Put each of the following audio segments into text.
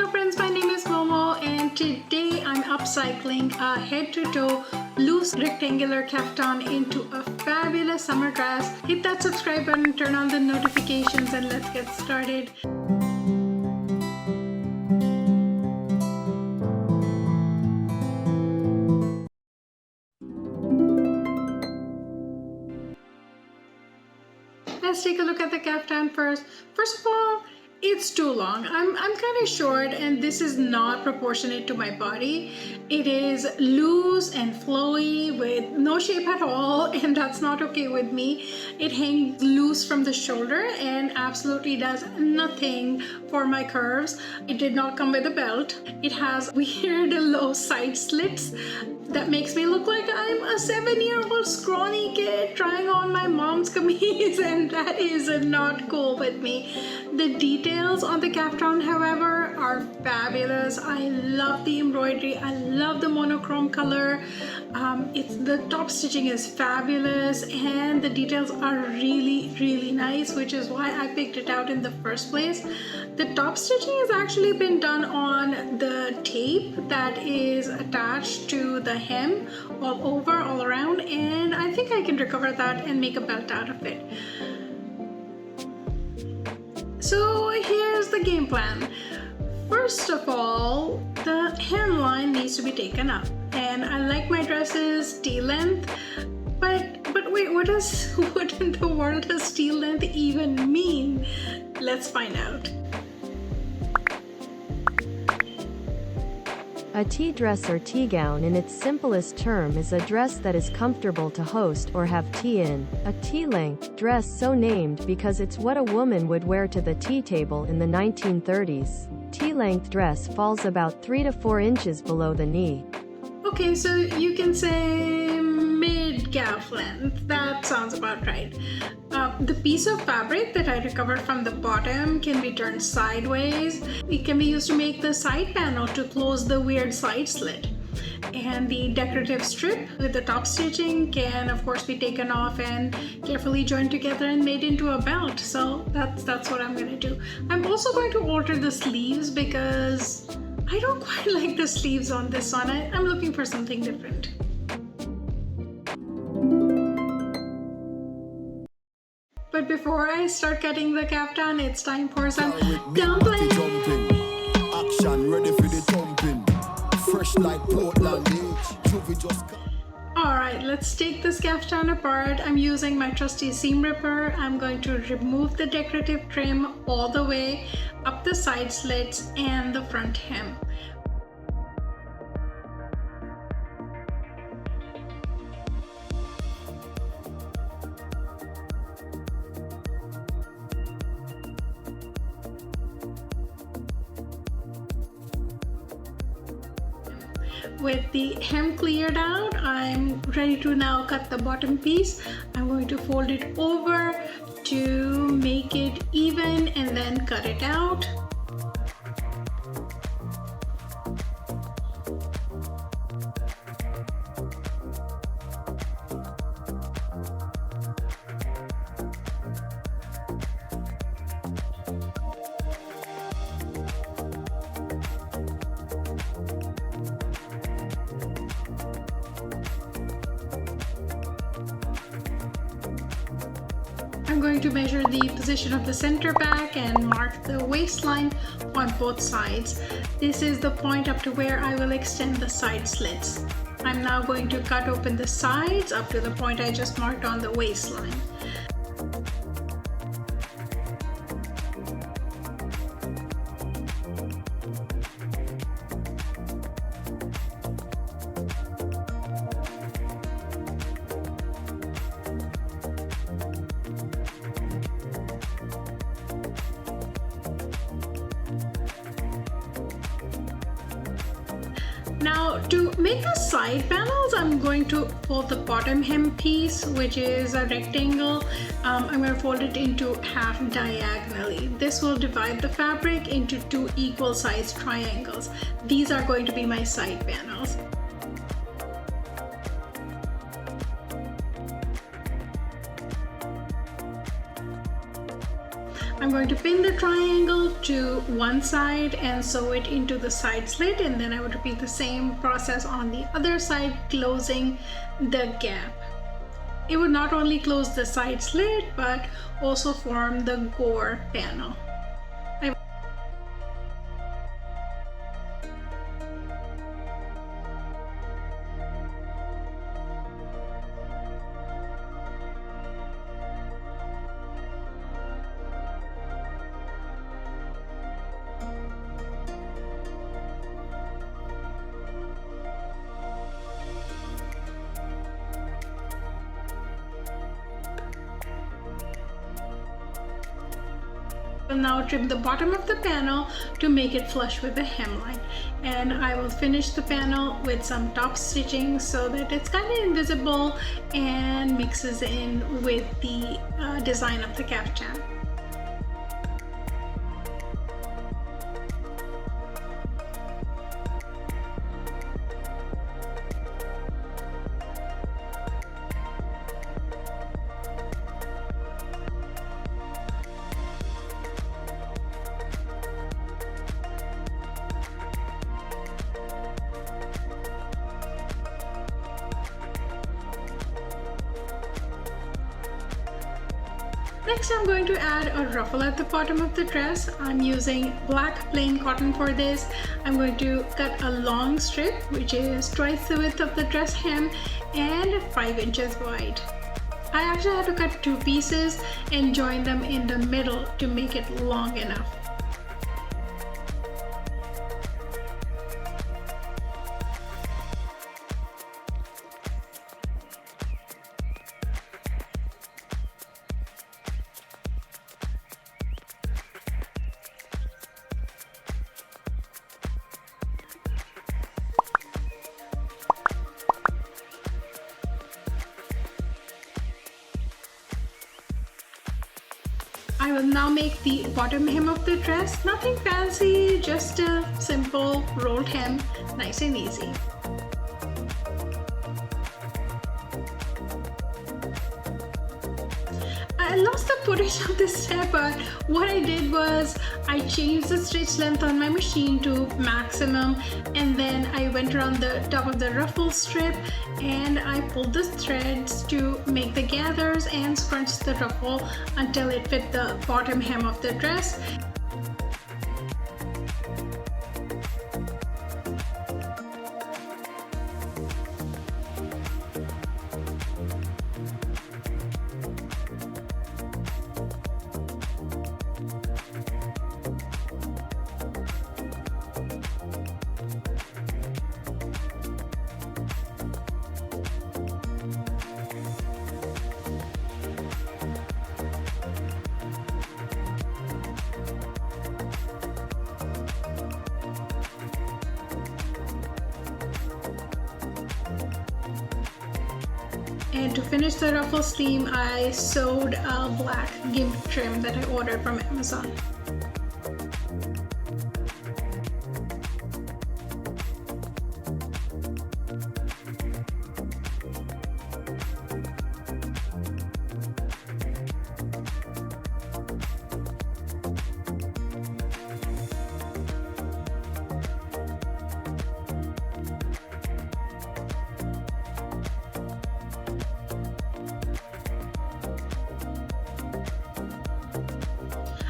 Hello friends, my name is Momo and today I'm upcycling a head-to-toe loose rectangular kaftan into a fabulous summer dress. Hit that subscribe button, turn on the notifications, and let's get started. Let's take a look at the kaftan first. First of all, it's too long. I'm kind of short and this is not proportionate to my body. It is loose and flowy with no shape at all, and that's not okay with me. It hangs loose from the shoulder and absolutely does nothing for my curves. It did not come with a belt. It has weird low side slits that makes me look like I'm a 7-year-old scrawny kid trying on my mom's kameez, and that is not cool with me. The details on the kaftan, however, are fabulous. I love the embroidery. I love the monochrome color. The top stitching is fabulous and the details are really nice, which is why I picked it out in the first place. The top stitching has actually been done on the tape that is attached to the hem all around, and I think I can recover that and make a belt out of it. So here's the game plan. First of all, the hemline needs to be taken up, and I like my dresses T length, but wait, what in the world does T length even mean? Let's find out. A tea dress or tea gown in its simplest term is a dress that is comfortable to host or have tea in. A tea-length dress, so named because it's what a woman would wear to the tea table in the 1930s. Tea-length dress falls about 3 to 4 inches below the knee. Okay, so you can say mid-calf length. That sounds about right. The piece of fabric that I recovered from the bottom can be turned sideways. It can be used to make the side panel to close the weird side slit. And the decorative strip with the top stitching can of course be taken off and carefully joined together and made into a belt. So that's what I'm going to do. I'm also going to alter the sleeves because I don't quite like the sleeves on this one. I'm looking for something different. But before I start cutting the kaftan, it's time for some dumpling. Action ready for the jumping. Fresh like Portland. Alright, let's take this kaftan apart. I'm using my trusty seam ripper. I'm going to remove the decorative trim all the way up the side slits and the front hem. With the hem cleared out, I'm ready to now cut the bottom piece. I'm going to fold it over to make it even and then cut it out. I'm going to measure the position of the center back and mark the waistline on both sides. This is the point up to where I will extend the side slits. I'm now going to cut open the sides up to the point I just marked on the waistline. Now to make the side panels, I'm going to fold the bottom hem piece, which is a rectangle. I'm going to fold it into half diagonally. This will divide the fabric into 2 equal sized triangles. These are going to be my side panels. I'm going to pin the triangle to one side and sew it into the side slit, and then I would repeat the same process on the other side, closing the gap. It would not only close the side slit but also form the gore panel. Will now trim the bottom of the panel to make it flush with the hemline, and I will finish the panel with some top stitching so that it's kind of invisible and mixes in with the design of the caftan. Next, I'm going to add a ruffle at the bottom of the dress. I'm using black plain cotton for this. I'm going to cut a long strip, which is twice the width of the dress hem and 5 inches wide. I actually had to cut 2 pieces and join them in the middle to make it long enough. I will now make the bottom hem of the dress. Nothing fancy, just a simple rolled hem, nice and easy. I lost the footage of this step, but what I did was I changed the stitch length on my machine to maximum, and then I went around the top of the ruffle strip and I pulled the threads to make the gathers and scrunched the ruffle until it fit the bottom hem of the dress. And to finish the ruffle seam, I sewed a black gimp trim that I ordered from Amazon.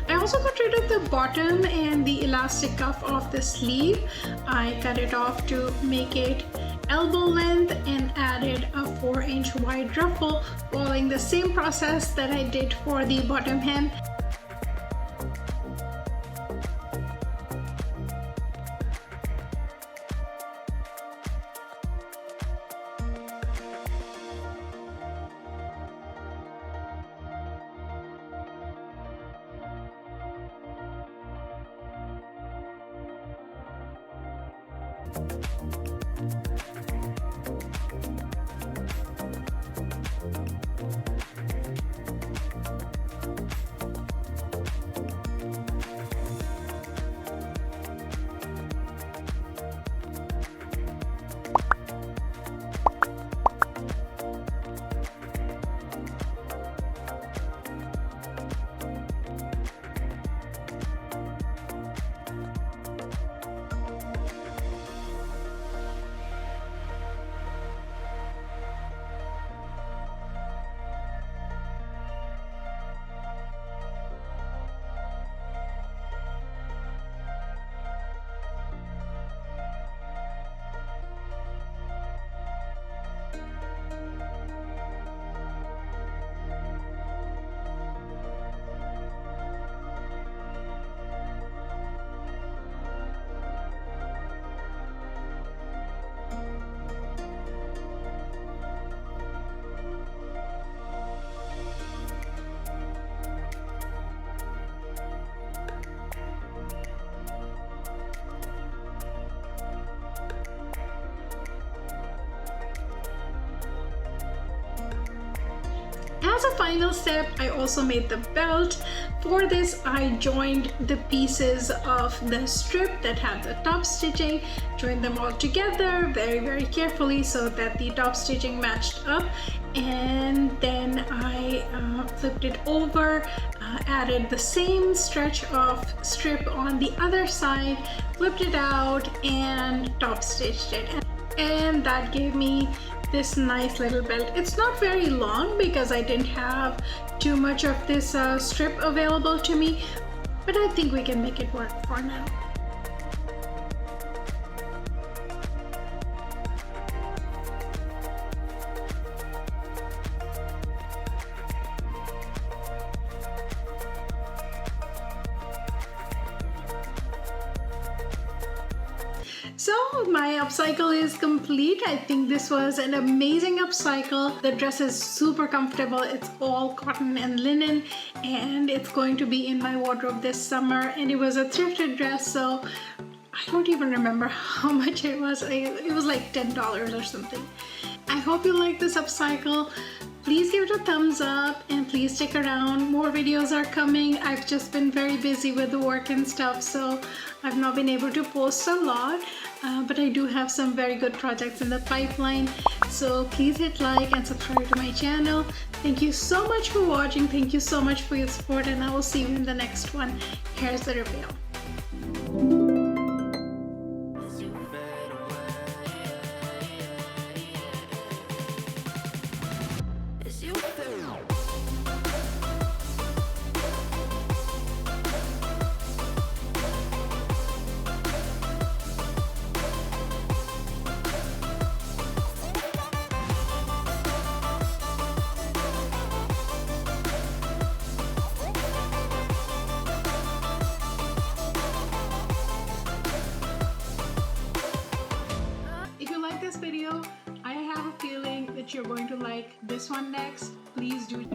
I also got rid of the bottom and the elastic cuff of the sleeve. I cut it off to make it elbow length and added a 4-inch wide ruffle, following the same process that I did for the bottom hem. as a final step, I also made the belt. For this, I joined the pieces of the strip that had the top stitching, joined them all together very carefully so that the top stitching matched up, and then I flipped it over, added the same stretch of strip on the other side, flipped it out, and top stitched it, and that gave me this nice little belt. It's not very long because I didn't have too much of this strip available to me, but I think we can make it work for now. So my upcycle is complete. I think this was an amazing upcycle. The dress is super comfortable. It's all cotton and linen, and it's going to be in my wardrobe this summer. And it was a thrifted dress, so I don't even remember how much it was. It was like $10 or something. I hope you like this upcycle. Please give it a thumbs up and please stick around. More videos are coming. I've just been very busy with the work and stuff, so I've not been able to post a lot, but I do have some very good projects in the pipeline. So please hit like and subscribe to my channel. Thank you so much for watching. Thank you so much for your support, and I will see you in the next one. Here's the reveal. This video, I have a feeling that you're going to like this one next. Please do.